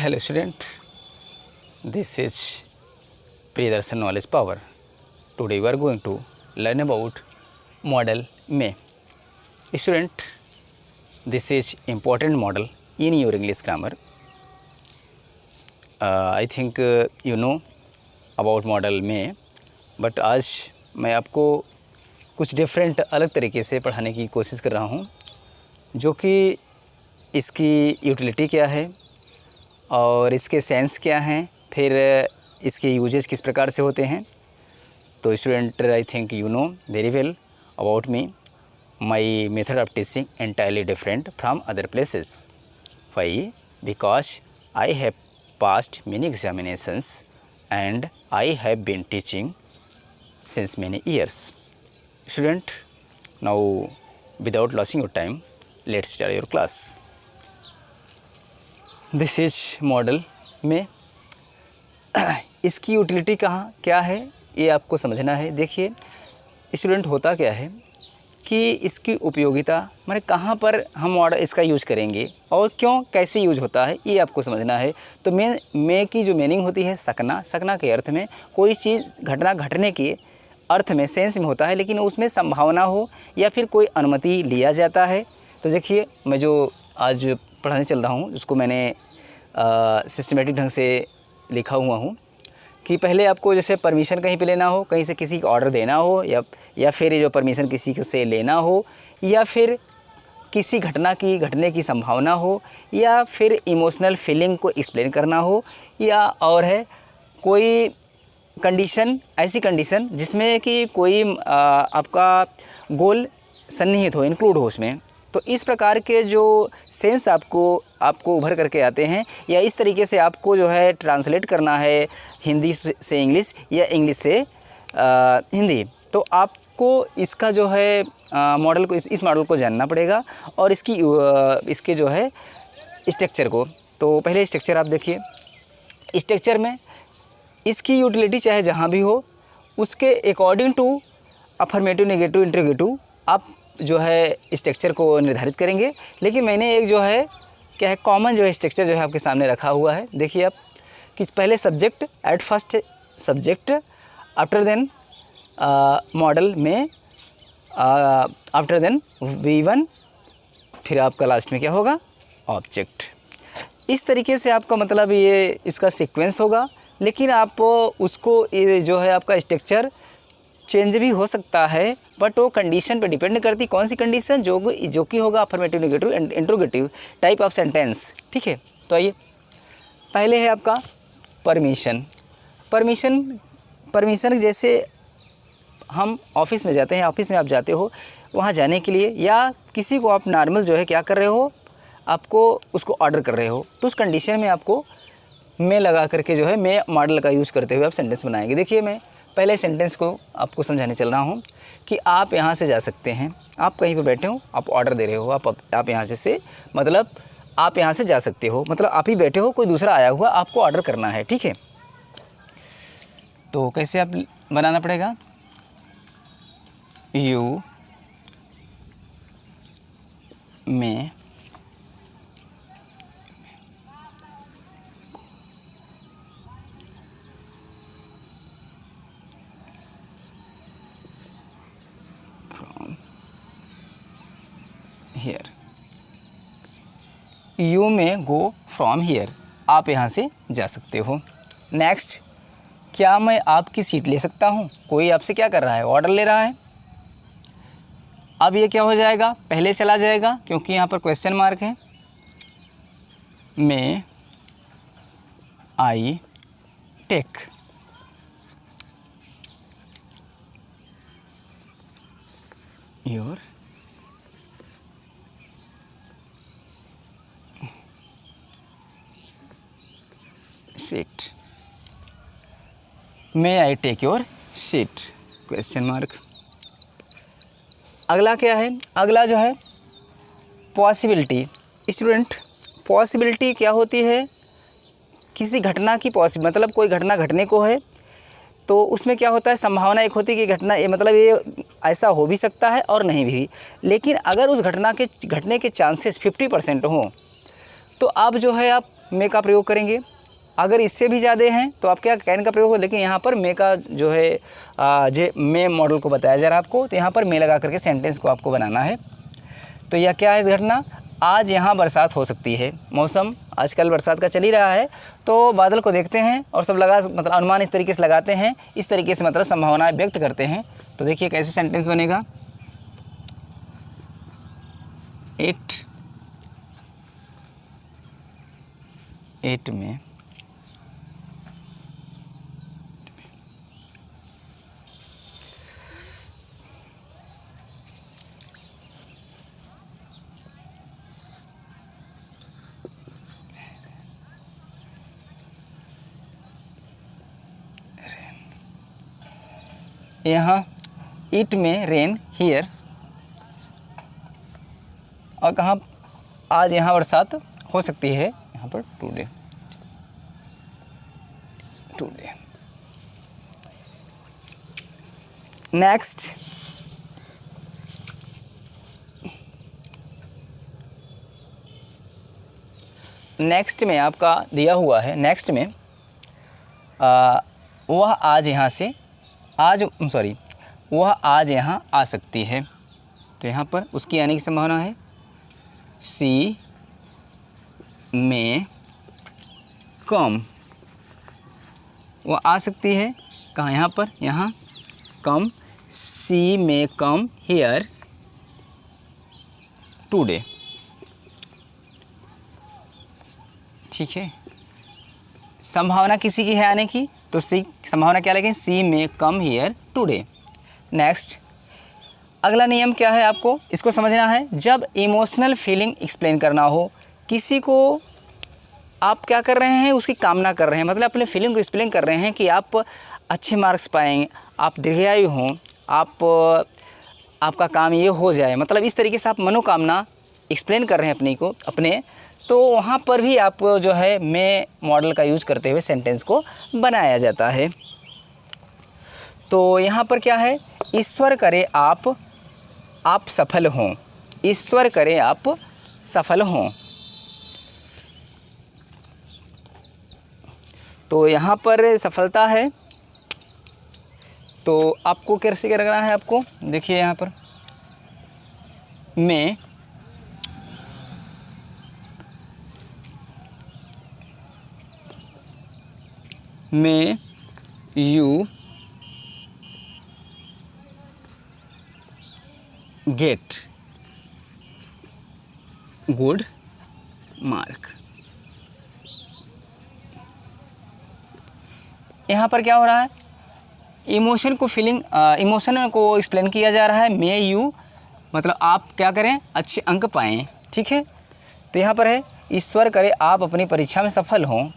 Hello student, this is Priyadarsan Knowledge Power. Today we are going to learn about model may. Student, this is important model in your English grammar. I think you know about model may, but आज मैं आपको कुछ different अलग तरीके से पढ़ाने की कोशिश कर रहा हूँ, जो कि इसकी यूटिलिटी क्या है और इसके सेंस क्या हैं, फिर इसके यूजेस किस प्रकार से होते हैं. तो student, I think you know very well about me. My method of teaching entirely different from other places. Why? Because I have passed many examinations and I have been teaching since many years. Student, now without losing your time, let's start your class. This is model में इसकी utility कहाँ क्या है ये आपको समझना है. देखिए स्टूडेंट, होता क्या है कि इसकी उपयोगिता माने कहाँ पर हम मॉडल इसका यूज़ करेंगे और क्यों कैसे यूज होता है ये आपको समझना है. तो मे की जो मीनिंग होती है सकना के अर्थ में कोई चीज़ घटना घटने के अर्थ में सेंस में होता है, लेकिन उसमें संभावना हो या फिर कोई अनुमति लिया जाता है. तो देखिए मैं जो आज पढ़ाने चल रहा हूँ उसको मैंने सिस्टमेटिक ढंग से लिखा हुआ हूँ कि पहले आपको जैसे परमिशन कहीं पे लेना हो, कहीं से किसी को ऑर्डर देना हो या फिर जो परमिशन किसी से लेना हो, या फिर किसी घटना की घटने की संभावना हो, या फिर इमोशनल फीलिंग को एक्सप्लेन करना हो, या और है कोई कंडीशन, ऐसी कंडीशन जिसमें कि कोई आपका गोल सन्निहित हो, इंक्लूड हो उसमें. तो इस प्रकार के जो सेंस आपको उभर करके आते हैं, या इस तरीके से आपको जो है ट्रांसलेट करना है हिंदी से इंग्लिश या इंग्लिश से हिंदी, तो आपको इसका जो है मॉडल को इस मॉडल को जानना पड़ेगा और इसके जो है स्ट्रक्चर को. तो पहले स्ट्रक्चर आप देखिए. स्ट्रक्चर में इसकी यूटिलिटी चाहे जहाँ भी हो उसके according to affirmative, negative, interrogative आप जो है स्ट्रक्चर को निर्धारित करेंगे. लेकिन मैंने एक जो है क्या है कॉमन जो है स्ट्रक्चर जो है आपके सामने रखा हुआ है. देखिए आप कि पहले subject, at first subject, after then model में, आफ्टर देन V1, फिर आपका लास्ट में क्या होगा ऑब्जेक्ट. इस तरीके से आपका मतलब ये इसका सीक्वेंस होगा. लेकिन आप उसको ये जो है आपका स्ट्रक्चर चेंज भी हो सकता है, बट वो कंडीशन पे डिपेंड करती. कौन सी कंडीशन? जो कि होगा affirmative, negative, interrogative type of sentence. ठीक है. तो आइए पहले है आपका परमिशन जैसे हम ऑफिस में जाते हैं, ऑफिस में आप जाते हो, वहाँ जाने के लिए या किसी को आप नॉर्मल जो है क्या कर रहे हो, आपको उसको ऑर्डर कर रहे हो, तो उस कंडीशन में आपको मैं लगा करके जो है मैं मॉडल का यूज़ करते हुए आप सेंटेंस बनाएंगे. देखिए मैं पहले सेंटेंस को आपको समझाने चल रहा हूँ कि आप यहाँ से जा सकते हैं. आप कहीं पे बैठे हो, आप ऑर्डर दे रहे हो, आप यहाँ से मतलब आप यहाँ से जा सकते हो, मतलब आप ही बैठे हो, कोई दूसरा आया हुआ, आपको ऑर्डर करना है. ठीक है. तो कैसे आप बनाना पड़ेगा? यू में हियर. यू में गो फ्रॉम हियर, आप यहाँ से जा सकते हो. नेक्स्ट, क्या मैं आपकी सीट ले सकता हूँ? कोई आपसे क्या कर रहा है, ऑर्डर ले रहा है. अब ये क्या हो जाएगा, पहले चला जाएगा क्योंकि यहाँ पर क्वेश्चन मार्क है. May I take your seat. May I take your seat, question mark. अगला क्या है? अगला जो है पॉसिबिलिटी. स्टूडेंट, पॉसिबिलिटी क्या होती है? किसी घटना की मतलब कोई घटना घटने को है तो उसमें क्या होता है, संभावना एक होती है कि घटना ये मतलब ये ऐसा हो भी सकता है और नहीं भी. लेकिन अगर उस घटना के घटने के चांसेस 50% हों तो आप जो है आप मे का प्रयोग करेंगे। अगर इससे भी ज़्यादा हैं तो आप क्या कैन का प्रयोग हो, लेकिन यहाँ पर मे का जो है जो मे मॉडल को बताया जा रहा है आपको, तो यहाँ पर मे लगा करके सेंटेंस को आपको बनाना है। तो यह क्या है इस घटना, आज यहाँ बरसात हो सकती है। मौसम आजकल बरसात का चल ही रहा है, तो बादल को देखते हैं और सब लगा मतलब अनुमान इस तरीके से लगाते हैं, इस तरीके से मतलब संभावनाएं व्यक्त करते हैं। तो देखिए कैसे सेंटेंस बनेगा, एट में यहाँ इट में रेन हियर, और कहाँ आज यहाँ बरसात हो सकती है, यहाँ पर टुडे। नेक्स्ट में आपका दिया हुआ है, नेक्स्ट में वह आज यहाँ से वह आज यहाँ आ सकती है। तो यहाँ पर उसकी आने की संभावना है, सी में कम, वह आ सकती है कहाँ, यहाँ पर, यहाँ कम, सी में कम हियर टुडे। ठीक है, संभावना किसी की है आने की, तो सी संभावना क्या लगेगी, सी में कम हियर टुडे। नेक्स्ट, अगला नियम क्या है आपको इसको समझना है। जब इमोशनल फीलिंग एक्सप्लेन करना हो, किसी को आप क्या कर रहे हैं, उसकी कामना कर रहे हैं, मतलब अपने फीलिंग को एक्सप्लेन कर रहे हैं कि आप अच्छे मार्क्स पाएंगे, आप दीर्घायु हों, आपका काम ये हो जाए, मतलब इस तरीके से आप मनोकामना एक्सप्लेन कर रहे हैं अपने, तो वहाँ पर भी आप जो है मे मॉडल का यूज करते हुए सेंटेंस को बनाया जाता है। तो यहाँ पर क्या है, ईश्वर करे आप सफल हों, ईश्वर करे आप सफल हों। तो यहाँ पर सफलता है, तो आपको कैसे क्या करना है, आपको देखिए यहाँ पर मैं यू गेट गुड मार्क। यहाँ पर क्या हो रहा है, इमोशन को एक्सप्लेन किया जा रहा है। मे यू मतलब आप क्या करें, अच्छे अंक पाएँ। ठीक है, तो यहाँ पर है ईश्वर करे आप अपनी परीक्षा में सफल हों,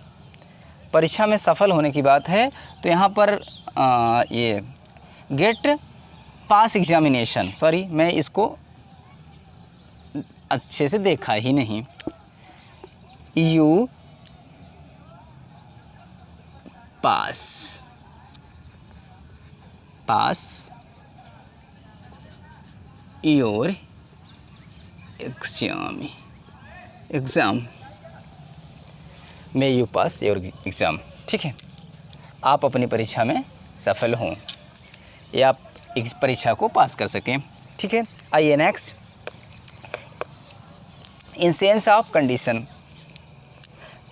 परीक्षा में सफल होने की बात है। तो यहाँ पर ये गेट पास एग्जामिनेशन, सॉरी मैं इसको अच्छे से देखा ही नहीं, you pass your exam, may you pass your exam. ठीक है, आप अपनी परीक्षा में सफल हों या आप इस परीक्षा को पास कर सकें। ठीक है, आइए next, in sense of condition.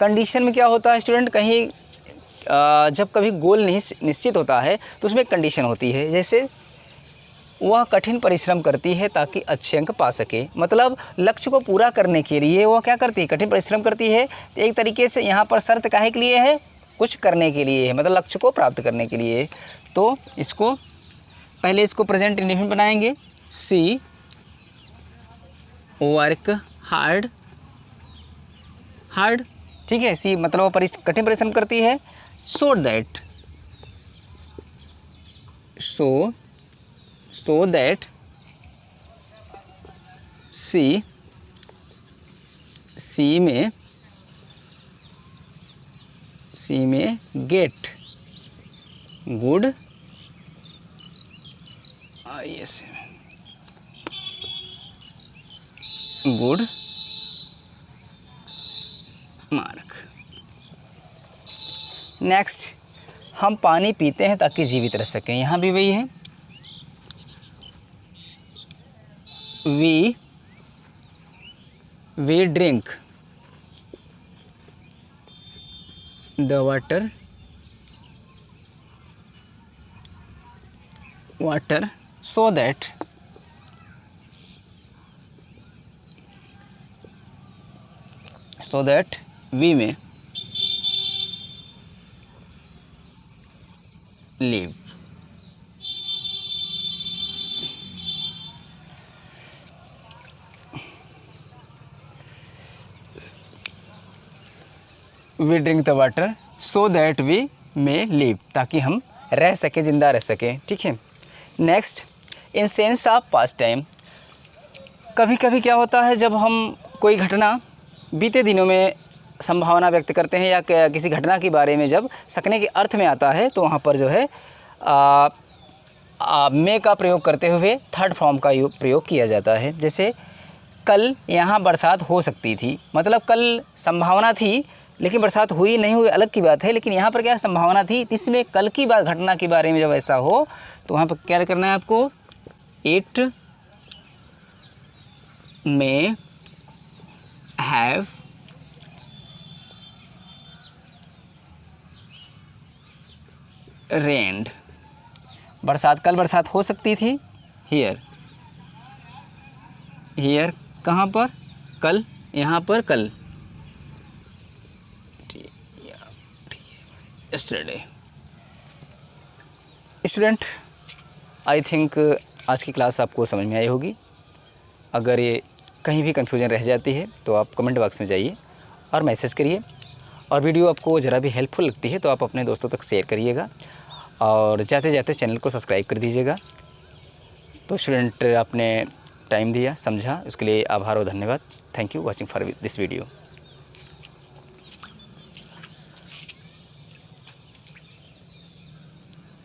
Condition में क्या होता है स्टूडेंट, कहीं जब कभी गोल निश्चित होता है तो उसमें कंडीशन होती है। जैसे वह कठिन परिश्रम करती है ताकि अच्छे अंक पा सके, मतलब लक्ष्य को पूरा करने के लिए वह क्या करती है, कठिन परिश्रम करती है। एक तरीके से यहाँ पर शर्त काहे के लिए है, कुछ करने के लिए है, मतलब लक्ष्य को प्राप्त करने के लिए। तो इसको पहले इसको प्रेजेंट इंडेफिनिट बनाएंगे, सी वर्क हार्ड। ठीक है, सी मतलब वो कठिन परिश्रम करती है, सो दैट सी में गेट गुड मार्क। नेक्स्ट, हम पानी पीते हैं ताकि जीवित रह सकें, यहाँ भी वही है, we drink the water so that we may live। We drink the water so that we may live, ताकि हम रह सके, ज़िंदा रह सके। ठीक है। Next, in sense of past time, कभी कभी क्या होता है जब हम कोई घटना बीते दिनों में संभावना व्यक्त करते हैं या किसी घटना के बारे में जब सकने के अर्थ में आता है, तो वहाँ पर जो है मे का प्रयोग करते हुए थर्ड फॉर्म का प्रयोग किया जाता है। जैसे कल यहाँ बरसात हो सकती थी, मतलब कल संभावना थी लेकिन बरसात हुई नहीं हुई अलग की बात है, लेकिन यहाँ पर क्या संभावना थी, इसमें कल की बात घटना के बारे में जब ऐसा हो तो वहाँ पर क्या करना है आपको, इट मे हैव रेन्ड, कल बरसात हो सकती थी, हियर कहाँ पर, कल, यहाँ पर कल, यस्टरडे। स्टूडेंट, आई थिंक आज की क्लास आपको समझ में आई होगी। अगर ये कहीं भी कन्फ्यूजन रह जाती है तो आप कमेंट बॉक्स में जाइए और मैसेज करिए, और वीडियो आपको ज़रा भी हेल्पफुल लगती है तो आप अपने दोस्तों तक शेयर करिएगा, और जाते जाते चैनल को सब्सक्राइब कर दीजिएगा। तो स्टूडेंट, आपने टाइम दिया, समझा, उसके लिए आभार और धन्यवाद। Thank you watching for this video.